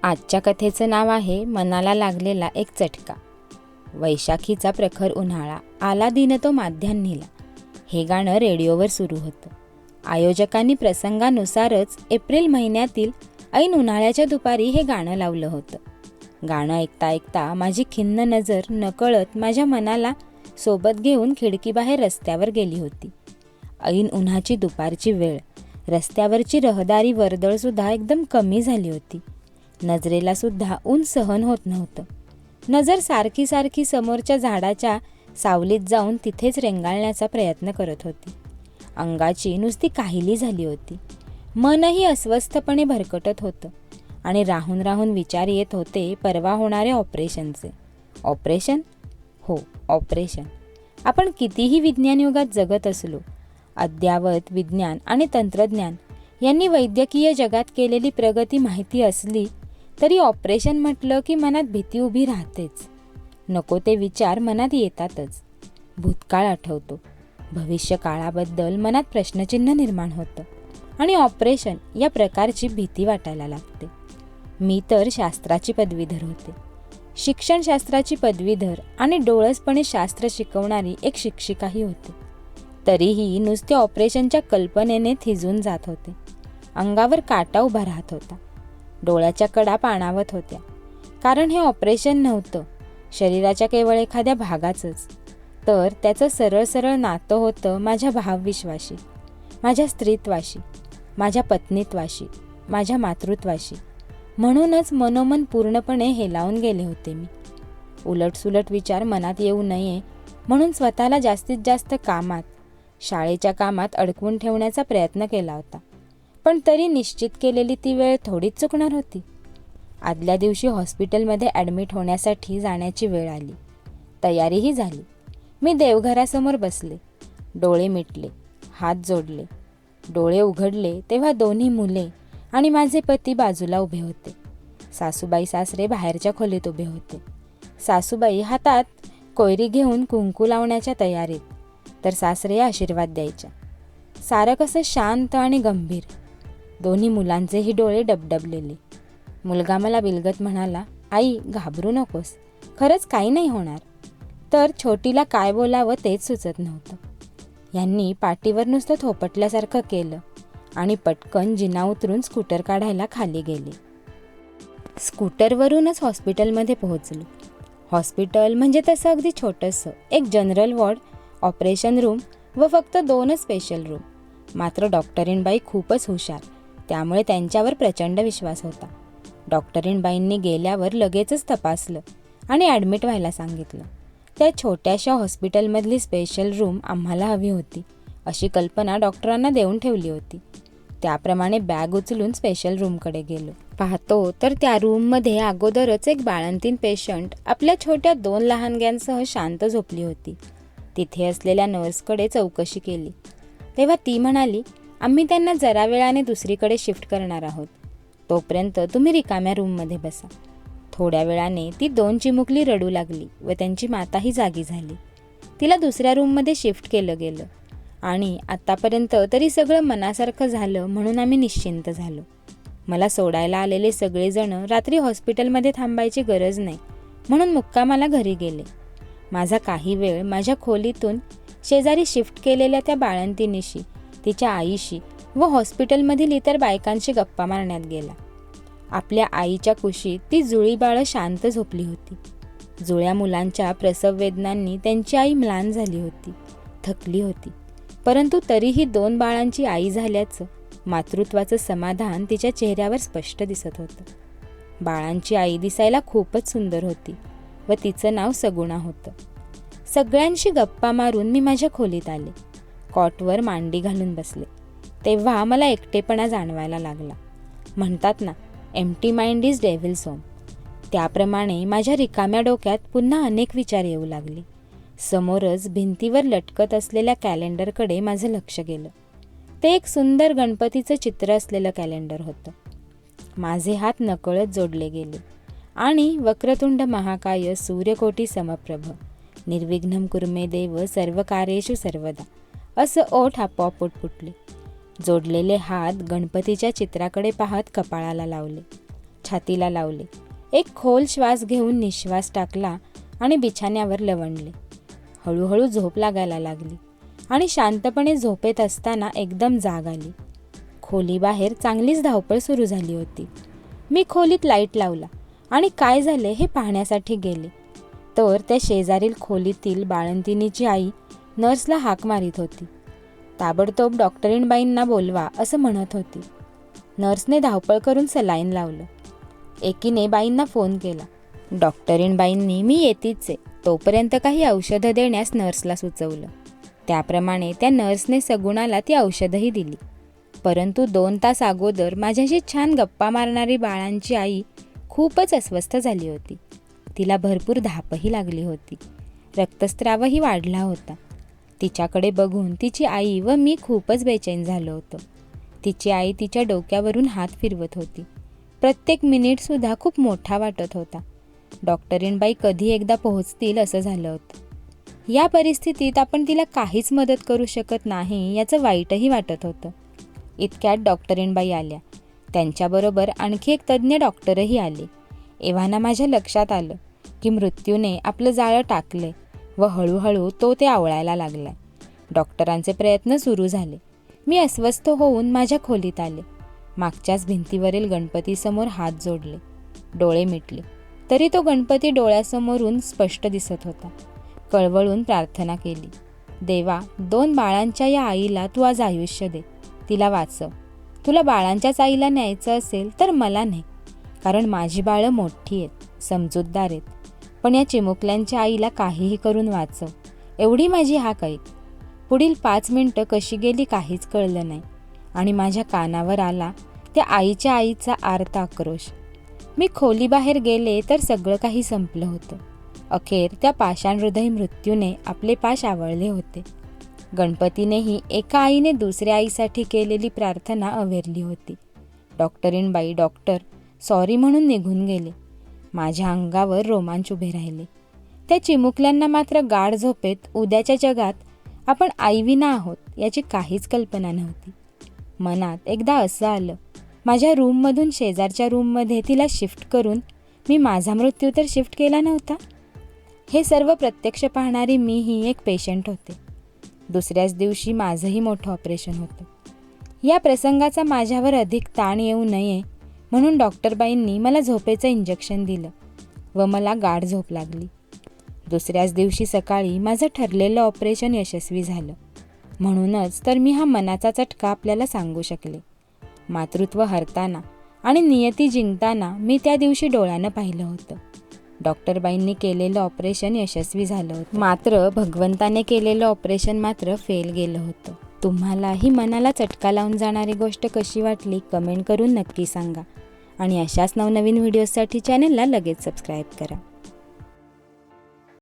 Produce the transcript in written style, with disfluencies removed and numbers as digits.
आजच्या कथेचं नाव आहे मनाला लागलेला एक चटका. वैशाखीचा प्रखर उन्हाळा आला दिन तो माध्यान्हीला. हे गाणं रेडिओवर सुरू होतं. आयोजकांनी प्रसंगानुसारच एप्रिल महिन्यातील ऐन उन्हाळ्याच्या दुपारी हे गाणं लावलं होतं. गाणं ऐकता ऐकता माझी खिन्न नजर नकळत माझ्या मनाला सोबत घेऊन खिडकीबाहेर रस्त्यावर गेली होती. ऐन उन्हाची दुपारची वेळ, रस्त्यावरची रहदारी वर्दळसुद्धा एकदम कमी झाली होती. नजरेला सुद्धा ऊन सहन होत नव्हतं. नजर सारखी सारखी समोरच्या झाडाच्या सावलीत जाऊन तिथेच रेंगाळण्याचा प्रयत्न करत होती. अंगाची नुसती काहिली झाली होती. मनही अस्वस्थपणे भरकटत होतं आणि राहून राहून विचार येत होते परवा होणाऱ्या ऑपरेशनचे. ऑपरेशन? हो, ऑपरेशन. आपण कितीही विज्ञान युगात जगत असलो, अद्ययावत विज्ञान आणि तंत्रज्ञान यांनी वैद्यकीय जगात केलेली प्रगती माहिती असली तरी ऑपरेशन म्हटलं की मनात भीती उभी राहतेच. नको ते विचार मनात येतातच. भूतकाळ आठवतो, भविष्यकाळाबद्दल मनात प्रश्नचिन्ह निर्माण होतं आणि ऑपरेशन या प्रकारची भीती वाटायला लागते. मी तर शास्त्राची पदवीधर होते, शिक्षणशास्त्राची पदवीधर आणि डोळसपणे शास्त्र शिकवणारी एक शिक्षिकाही होते. तरीही नुसते ऑपरेशनच्या कल्पनेने थिजून जात होते. अंगावर काटा उभा राहत होता. डोळ्याच्या कडा पाणावत होत्या. कारण हे ऑपरेशन नव्हतं शरीराच्या केवळ एखाद्या भागाचंच, तर त्याचं सरळ सरळ नातं होतं माझ्या भावविश्वाशी, माझ्या स्त्रीत्वाशी, माझ्या पत्नीत्वाशी, माझ्या मातृत्वाशी. म्हणूनच मनोमन पूर्णपणे हेलावून गेले होते मी. उलटसुलट विचार मनात येऊ नये म्हणून स्वतःला जास्तीत जास्त कामात, शाळेच्या कामात अडकवून ठेवण्याचा प्रयत्न केला होता. पण तरी निश्चित केलेली ती वेळ थोडीच चुकणार होती. आदल्या दिवशी हॉस्पिटलमध्ये ॲडमिट होण्यासाठी जाण्याची वेळ आली. तयारीही झाली. मी देवघरासमोर बसले, डोळे मिटले, हात जोडले. डोळे उघडले तेव्हा दोन्ही मुले आणि माझे पती बाजूला उभे होते. सासूबाई सासरे बाहेरच्या खोलीत उभे होते. सासूबाई हातात कोयरी घेऊन कुंकू लावण्याच्या तयारीत, तर सासरे आशीर्वाद द्यायच्या. सारं कसं शांत आणि गंभीर. दोन्ही मुलांचेही डोळे डबडबलेले. मुलगा मला बिलगत म्हणाला, आई घाबरू नकोस, खरंच काही नाही होणार. तर छोटीला काय बोलावं तेच सुचत नव्हतं. यांनी पाठीवर नुसतं थोपटल्यासारखं केलं आणि पटकन जिना उतरून स्कूटर काढायला खाली गेले. स्कूटरवरूनच हॉस्पिटलमध्ये पोहोचलो. हॉस्पिटल म्हणजे तसं अगदी छोटंसं, एक जनरल वॉर्ड, ऑपरेशन रूम व फक्त 2 स्पेशल रूम. मात्र डॉक्टरीणबाई खूपच हुशार, त्यामुळे त्यांच्यावर प्रचंड विश्वास होता. डॉक्टरीणबाईंनी गेल्यावर लगेचच तपासलं आणि ॲडमिट व्हायला सांगितलं. त्या छोट्याशा हॉस्पिटलमधली स्पेशल रूम आम्हाला हवी होती अशी कल्पना डॉक्टरांना देऊन ठेवली होती. त्याप्रमाणे बॅग उचलून स्पेशल रूमकडे गेलो. पाहतो तर त्या रूममध्ये अगोदरच एक बाळंतीण पेशंट आपल्या छोट्या 2 लहानग्यांसह शांत झोपली होती. तिथे असलेल्या नर्सकडे चौकशी केली तेव्हा ती म्हणाली, आम्ही त्यांना जरा वेळाने दुसरीकडे शिफ्ट करणार आहोत, तोपर्यंत तुम्ही रिकाम्या रूममध्ये बसा. थोड्या वेळाने ती 2 चिमुकली रडू लागली व त्यांची माताही जागी झाली. तिला दुसऱ्या रूममध्ये शिफ्ट केलं गेलं आणि आत्तापर्यंत तरी सगळं मनासारखं झालं म्हणून आम्ही निश्चिंत झालो. मला सोडायला आलेले सगळेजण रात्री हॉस्पिटलमध्ये थांबायची गरज नाही म्हणून मुक्कामाला घरी गेले. माझा काही वेळ माझ्या खोलीतून शेजारी शिफ्ट केलेल्या त्या बाळंतिणीशी, तिच्या आईशी व हॉस्पिटलमधील इतर बायकांशी गप्पा मारण्यात गेला. आपल्या आईच्या कुशीत ती जुळी बाळं शांत झोपली होती. जुळ्या मुलांच्या प्रसव वेदनांनी त्यांची आई म्लान झाली होती, थकली होती. परंतु तरीही 2 बाळांची आई झाल्याचं मातृत्वाचं समाधान तिच्या चेहऱ्यावर स्पष्ट दिसत होतं. बाळांची आई दिसायला खूपच सुंदर होती व तिचं नाव सगुणा होतं. सगळ्यांशी गप्पा मारून मी माझ्या खोलीत आले. कॉटवर मांडी घालून बसले तेव्हा मला एकटेपणा जाणवायला लागला. म्हणतात ना, empty mind is devil's home. त्याप्रमाणे माझ्या रिकाम्या डोक्यात पुन्हा अनेक विचार येऊ लागले. समोरच भिंतीवर लटकत असलेल्या कॅलेंडरकडे माझं लक्ष गेलं. ते एक सुंदर गणपतीचं चित्र असलेलं कॅलेंडर होतं. माझे हात नकळत जोडले गेले आणि वक्रतुंड महाकाय सूर्यकोटी समप्रभ निर्विघ्नं कुर्मे देव सर्व कार्येषु सर्वदा असं ओठ आपोआप पुटपुटले. जोडलेले हात गणपतीच्या चित्राकडे पाहत कपाळाला लावले. छातीला लावले. एक खोल श्वास घेऊन निश्वास टाकला आणि बिछाण्यावर लवंडले. हळूहळू झोप लागायला लागली आणि शांतपणे झोपेत असताना एकदम जाग आली. खोलीबाहेर चांगलीच धावपळ सुरू झाली होती. मी खोलीत लाईट लावला आणि काय झाले हे पाहण्यासाठी गेले तर त्या शेजारील खोलीतील बाळंतिणीची आई नर्सला हाक मारित होती. ताबडतोब डॉक्टरीणबाईंना बोलवा असं म्हणत होती. नर्सने धावपळ करून सलाईन लावलं. एकीने बाईंना फोन केला. डॉक्टरीणबाईंनी मी येतीच आहे तोपर्यंत काही औषधं देण्यास नर्सला सुचवलं. त्याप्रमाणे त्या नर्सने सगुणाला ती औषधंही दिली. परंतु 2 तास अगोदर माझ्याशी छान गप्पा मारणारी बाळांची आई खूपच अस्वस्थ झाली होती. तिला भरपूर धापही लागली होती. रक्तस्रावही वाढला होता. तिच्याकडे बघून तिची आई व मी खूपच बेचैन झालो होतो. तिची आई तिच्या डोक्यावरून हात फिरवत होती. प्रत्येक मिनिटसुद्धा खूप मोठा वाटत होता. डॉक्टरीणबाई कधी एकदा पोहोचतील असं झालं होतं. या परिस्थितीत आपण तिला काहीच मदत करू शकत नाही याचं वाईटही वाटत होतं. इतक्यात डॉक्टरीणबाई आल्या. त्यांच्याबरोबर आणखी एक तज्ज्ञ डॉक्टरही आले. एव्हाना माझ्या लक्षात आलं की मृत्यूने आपलं जाळं टाकले व हळूहळू तो ते आवळायला लागलाय. डॉक्टरांचे प्रयत्न सुरू झाले. मी अस्वस्थ होऊन माझ्या खोलीत आले. मागच्याच भिंतीवरील गणपतीसमोर हात जोडले. डोळे मिटले तरी तो गणपती डोळ्यासमोरून स्पष्ट दिसत होता. कळवळून प्रार्थना केली. देवा, 2 बाळांच्या या आईला तू आज आयुष्य दे. तिला वाचव. तुला बाळांच्याच आईला न्यायचं असेल तर मला नाही, कारण माझी बाळं मोठी आहेत, समजूतदार आहेत. पण या चिमुकल्यांच्या आईला काहीही करून वाचव, एवढी माझी हाक ऐक. पुढील 5 मिनिटं कशी गेली काहीच कळलं नाही आणि माझ्या कानावर आला त्या आईच्या आईचा आर्त आक्रोश. मी खोलीबाहेर गेले तर सगळं काही संपलं होतं. अखेर त्या पाषाण हृदय मृत्यूने आपले पाश आवळले होते. गणपतीनेही एका आईने दुसऱ्या आईसाठी केलेली प्रार्थना अवेरली होती. डॉक्टरीणबाई डॉक्टर सॉरी म्हणून निघून गेले. माझ्या अंगावर रोमांच उभे राहिले. त्या चिमुकल्यांना मात्र गाढ झोपेत उद्याच्या जगात आपण आईविना आहोत याची काहीच कल्पना नव्हती. मनात एकदा असं आलं, माझ्या रूममधून शेजारच्या रूममध्ये तिला शिफ्ट करून मी माझा मृत्यू तर शिफ्ट केला नव्हता. हे सर्व प्रत्यक्ष पाहणारी मीही एक पेशंट होते. दुसऱ्याच दिवशी माझंही मोठं ऑपरेशन होतं. या प्रसंगाचा माझ्यावर अधिक ताण येऊ नये म्हणून डॉक्टरबाईंनी मला झोपेचं इंजेक्शन दिलं व मला गाढ झोप लागली. दुसऱ्याच दिवशी सकाळी माझं ठरलेलं ऑपरेशन यशस्वी झालं. म्हणूनच तर मी हा मनाचा चटका आपल्याला सांगू शकले. मातृत्व हरताना आणि नियती जिंकताना मी त्या दिवशी डोळ्यानं पाहिलं होतं. डॉक्टरबाईंनी केलेलं ऑपरेशन यशस्वी झालं होतं, मात्र भगवंताने केलेलं ऑपरेशन मात्र फेल गेलं होतं. तुम्हाला ही मनाला चटका लावून जाणारी गोष्ट कशी वाटली कमेंट करून नक्की सांगा आणि अशाच नवनवीन व्हिडिओसाठी चॅनलला लगेच सबस्क्राईब करा.